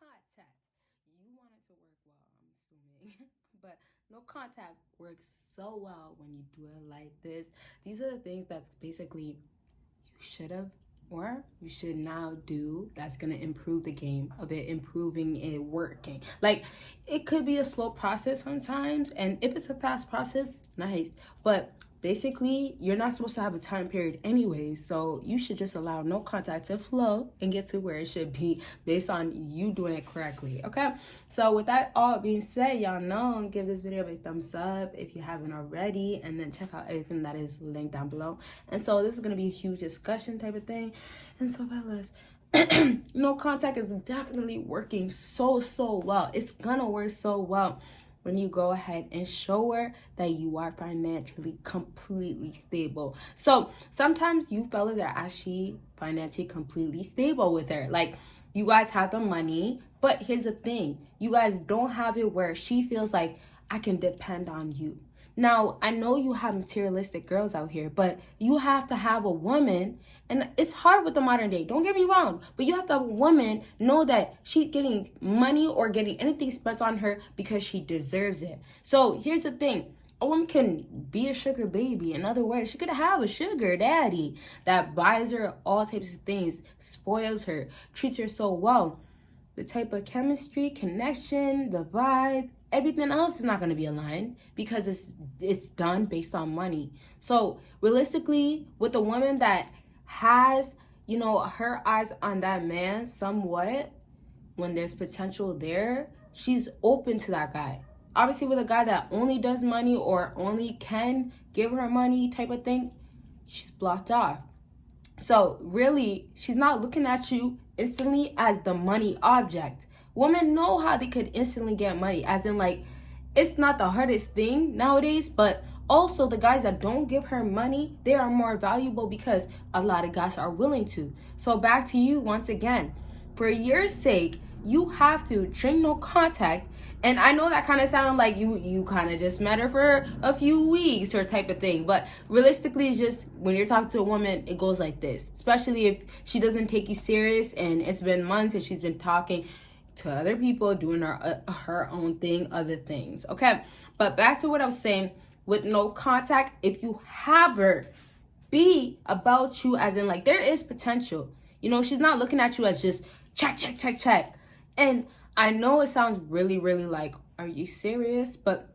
contact. You want it to work well, I'm assuming. But no contact works so well when you do it like this. These are the things that's basically you should have or you should now do that's gonna improve the game of it improving it working. Like it could be a slow process sometimes, and if it's a fast process, nice. But basically you're not supposed to have a time period anyways, so you should just allow no contact to flow and get to where it should be based on you doing it correctly. Okay, so with that all being said, y'all know, give this video a big thumbs up if you haven't already, and then check out everything that is linked down below. And so this is going to be a huge discussion type of thing. And so fellas, no contact is definitely working so well. It's gonna work so well when you go ahead and show her that you are financially completely stable. So sometimes you fellas are actually financially completely stable with her. Like you guys have the money, but here's the thing. You guys don't have it where she feels like I can depend on you. Now, I know you have materialistic girls out here, but you have to have a woman, and it's hard with the modern day, don't get me wrong, but you have to have a woman know that she's getting money or getting anything spent on her because she deserves it. So here's the thing. A woman can be a sugar baby. In other words, she could have a sugar daddy that buys her all types of things, spoils her, treats her so well. The type of chemistry, connection, the vibe, everything else is not going to be aligned because it's done based on money. So realistically, with a woman that has, you know, her eyes on that man somewhat, when there's potential there, she's open to that guy. Obviously, with a guy that only does money or only can give her money type of thing, she's blocked off. So really, she's not looking at you instantly as the money object. Women know how they could instantly get money, as in like, it's not the hardest thing nowadays, but also the guys that don't give her money, they are more valuable because a lot of guys are willing to. So back to you once again. For your sake, you have to train no contact. And I know that kind of sounds like you kind of just met her for a few weeks or type of thing. But realistically, it's just when you're talking to a woman, it goes like this. Especially if she doesn't take you serious and it's been months and she's been talking to other people, doing her own thing, other things. Okay, but back to what I was saying. With no contact, if you have her, be about you as in like there is potential. You know, she's not looking at you as just check. And I know it sounds really like, are you serious? But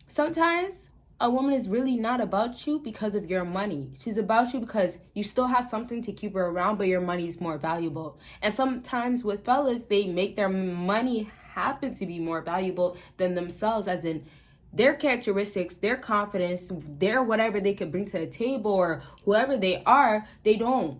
sometimes a woman is really not about you because of your money. She's about you because you still have something to keep her around, but your money is more valuable. And sometimes with fellas, they make their money happen to be more valuable than themselves, as in their characteristics, their confidence, their whatever they could bring to the table, or whoever they are, they don't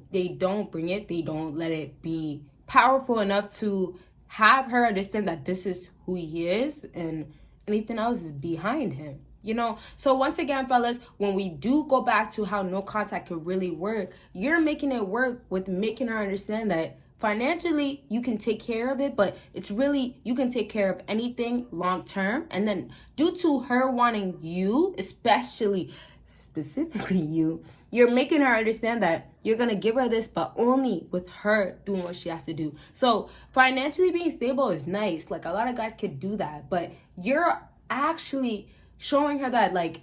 bring it. They don't let it be powerful enough to have her understand that this is who he is and anything else is behind him. You know, so once again, fellas, when we do go back to how no contact could really work, you're making it work with making her understand that financially you can take care of it, but it's really you can take care of anything long term. And then due to her wanting you, specifically you, you're making her understand that you're gonna give her this, but only with her doing what she has to do. So financially being stable is nice. Like a lot of guys could do that, but you're actually showing her that like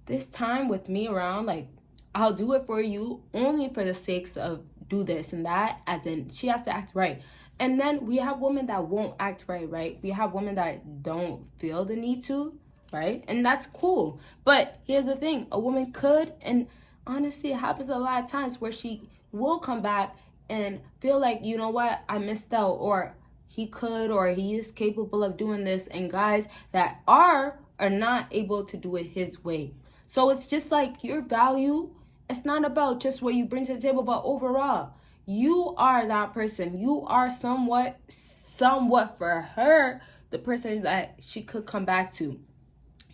this time with me around, like I'll do it for you only for the sakes of do this and that, as in she has to act right. And then we have women that won't act right? We have women that don't feel the need to, right? And that's cool. But here's the thing, a woman could, and honestly, it happens a lot of times where she will come back and feel like, you know what, I missed out, or he could, or he is capable of doing this. And guys that are not able to do it his way. So it's just like your value, it's not about just what you bring to the table, but overall, you are that person. You are somewhat for her, the person that she could come back to.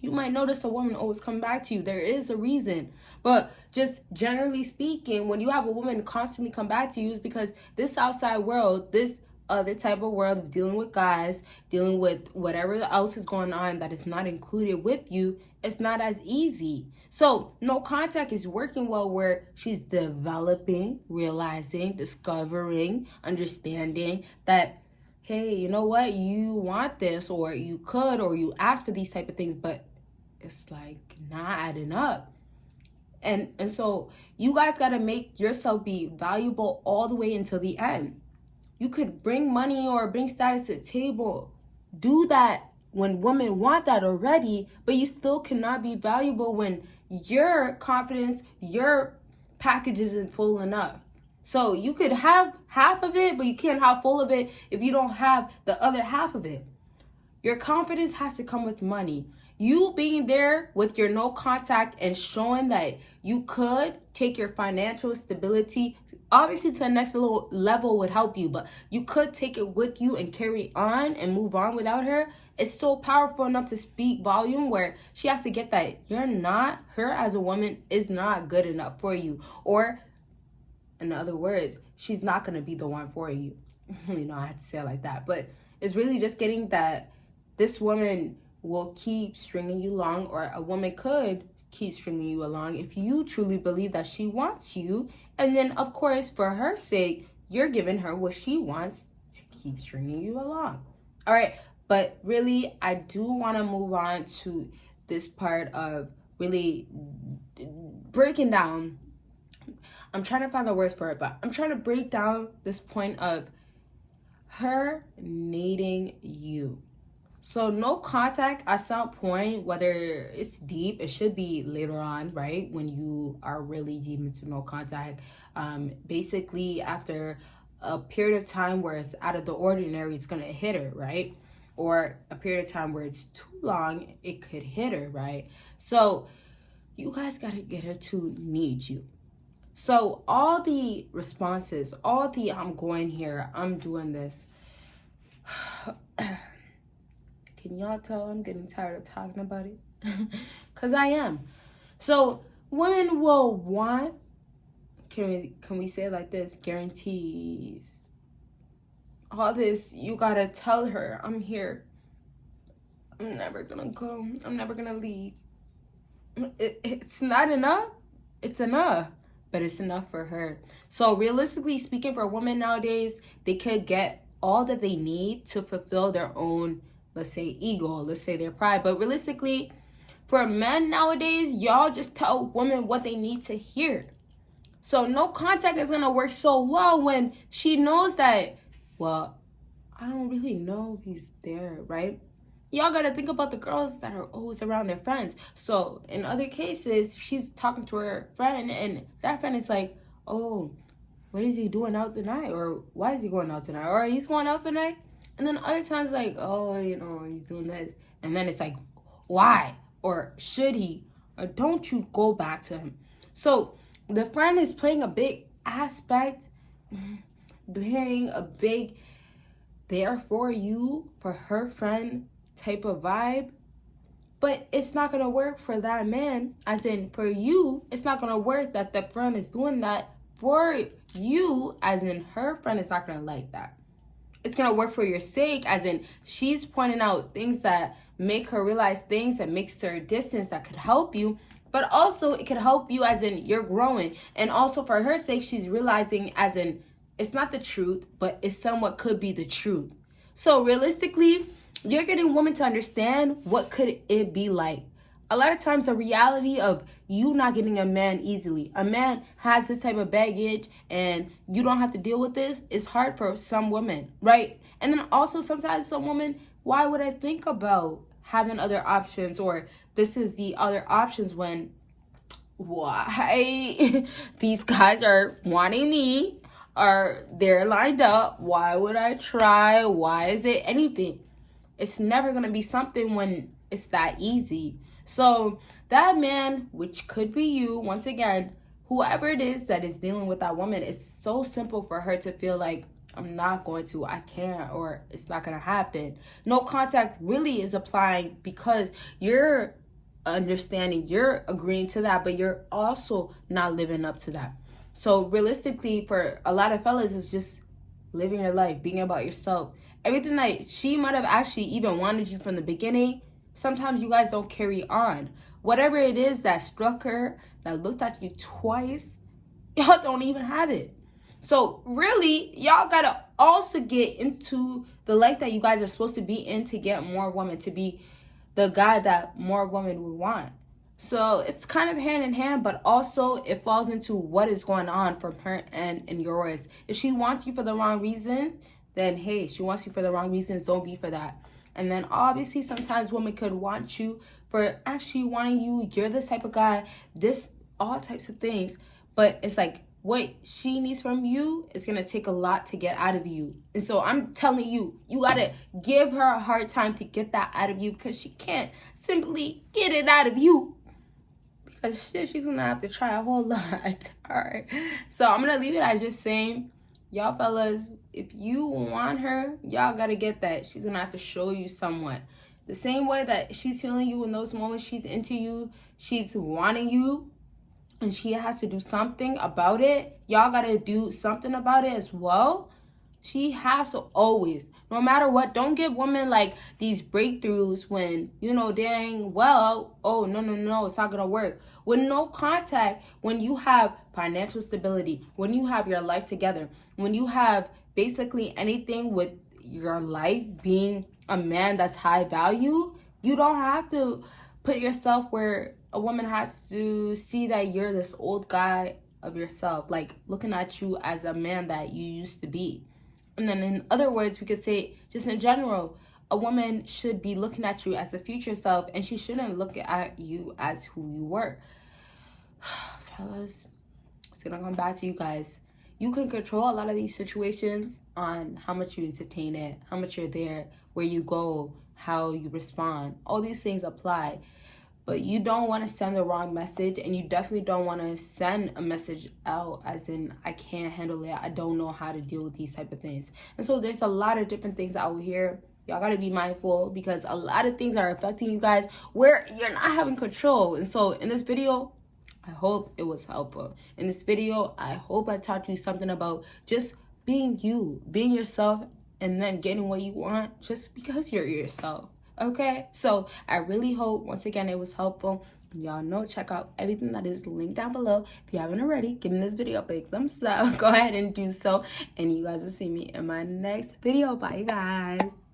You might notice a woman always come back to you. There is a reason. But just generally speaking, when you have a woman constantly come back to you, is because this outside world, this other type of world of dealing with guys, dealing with whatever else is going on that is not included with you, it's not as easy. So no contact is working well where she's developing, realizing, discovering, understanding that hey, you know what, you want this, or you could, or you ask for these type of things, but it's like not adding up. And so you guys got to make yourself be valuable all the way until the end. You could bring money or bring status to the table. Do that when women want that already, but you still cannot be valuable when your confidence, your package isn't full enough. So you could have half of it, but you can't have full of it if you don't have the other half of it. Your confidence has to come with money. You being there with your no contact and showing that you could take your financial stability, obviously to the next level would help you, but you could take it with you and carry on and move on without her. It's so powerful enough to speak volume where she has to get that you're not, her as a woman is not good enough for you. Or in other words, she's not going to be the one for you. You know, I had to say it like that. But it's really just getting that this woman will keep stringing you along, or a woman could keep stringing you along if you truly believe that she wants you. And then, of course, for her sake, you're giving her what she wants to keep stringing you along. All right. But really, I do want to move on to this part of really breaking down. I'm trying to find the words for it, but I'm trying to break down this point of her needing you. So no contact at some point, whether it's deep, it should be later on, right? When you are really deep into no contact. Basically, after a period of time where it's out of the ordinary, it's going to hit her, right? Or a period of time where it's too long, it could hit her, right? So you guys got to get her to need you. So all the responses, all the I'm going here, I'm doing this. Can y'all tell I'm getting tired of talking about it? Because I am. So women will want, can we say it like this? Guarantees. All this, you got to tell her, I'm here. I'm never going to go. I'm never going to leave. It's not enough. It's enough. But it's enough for her. So realistically speaking, for women nowadays, they could get all that they need to fulfill their own, let's say, ego, let's say their pride. But realistically, for men nowadays, y'all just tell women what they need to hear. So no contact is going to work so well when she knows that, well, I don't really know if he's there, right? Y'all got to think about the girls that are always around their friends. So in other cases, she's talking to her friend and that friend is like, oh, what is he doing out tonight? Or why is he going out tonight? Or he's going out tonight? And then other times like, oh, you know, he's doing this. And then it's like, why? Or should he? Or don't you go back to him? So the friend is playing a big aspect, playing a big there for you, for her friend type of vibe. But it's not going to work for that man. As in, for you, it's not going to work that the friend is doing that for you. As in, her friend is not going to like that. It's going to work for your sake. As in, she's pointing out things that make her realize things that makes her distance that could help you. But also, it could help you as in you're growing. And also for her sake, she's realizing as in it's not the truth, but it somewhat could be the truth. So realistically, you're getting women to understand what could it be like. A lot of times the reality of you not getting a man easily. A man has this type of baggage and you don't have to deal with this. It's hard for some women, right? And then also sometimes some women, why would I think about having other options, or this is the other options when why these guys are wanting me, or they're lined up. Why would I try? Why is it anything? It's never going to be something when it's that easy. So that man, which could be you, once again, whoever it is that is dealing with that woman, it's so simple for her to feel like, I'm not going to, I can't, or it's not going to happen. No contact really is applying because you're understanding, you're agreeing to that, but you're also not living up to that. So realistically, for a lot of fellas, it's just living your life, being about yourself. Everything that she might have actually even wanted you from the beginning, sometimes you guys don't carry on. Whatever it is that struck her, that looked at you twice, y'all don't even have it. So really, y'all gotta also get into the life that you guys are supposed to be in to get more women, to be the guy that more women would want. So it's kind of hand in hand, but also it falls into what is going on from her end and yours. If she wants you for the wrong reasons, then hey, she wants you for the wrong reasons, don't be for that. And then obviously sometimes women could want you for actually wanting you. You're this type of guy, this, all types of things. But it's like, what she needs from you is going to take a lot to get out of you. And so I'm telling you, you got to give her a hard time to get that out of you, because she can't simply get it out of you. Because shit, she's going to have to try a whole lot. All right. So I'm going to leave it as just saying, y'all fellas, if you want her, y'all got to get that. She's going to have to show you somewhat. The same way that she's feeling you in those moments, she's into you, she's wanting you, and she has to do something about it. Y'all got to do something about it as well. She has to always, no matter what, don't give women like these breakthroughs when you know dang well, oh, no, it's not going to work. With no contact, when you have financial stability, when you have your life together, when you have basically anything with your life being a man that's high value, you don't have to put yourself where a woman has to see that you're this old guy of yourself, like looking at you as a man that you used to be. And then in other words, we could say just in general, a woman should be looking at you as the future self, and she shouldn't look at you as who you were. Fellas, it's gonna come back to you guys. You can control a lot of these situations on how much you entertain it, how much you're there, where you go, how you respond. All these things apply. But you don't want to send the wrong message, and you definitely don't want to send a message out as in, I can't handle it, I don't know how to deal with these type of things. And so there's a lot of different things out here. Y'all got to be mindful, because a lot of things are affecting you guys where you're not having control. And so in this video, I hope it was helpful. In this video, I hope I taught you something about just being you, being yourself, and then getting what you want just because you're yourself. Okay, so I really hope, once again, it was helpful. Y'all know, check out everything that is linked down below. If you haven't already, give this video a big thumbs up. Go ahead and do so. And you guys will see me in my next video. Bye, guys.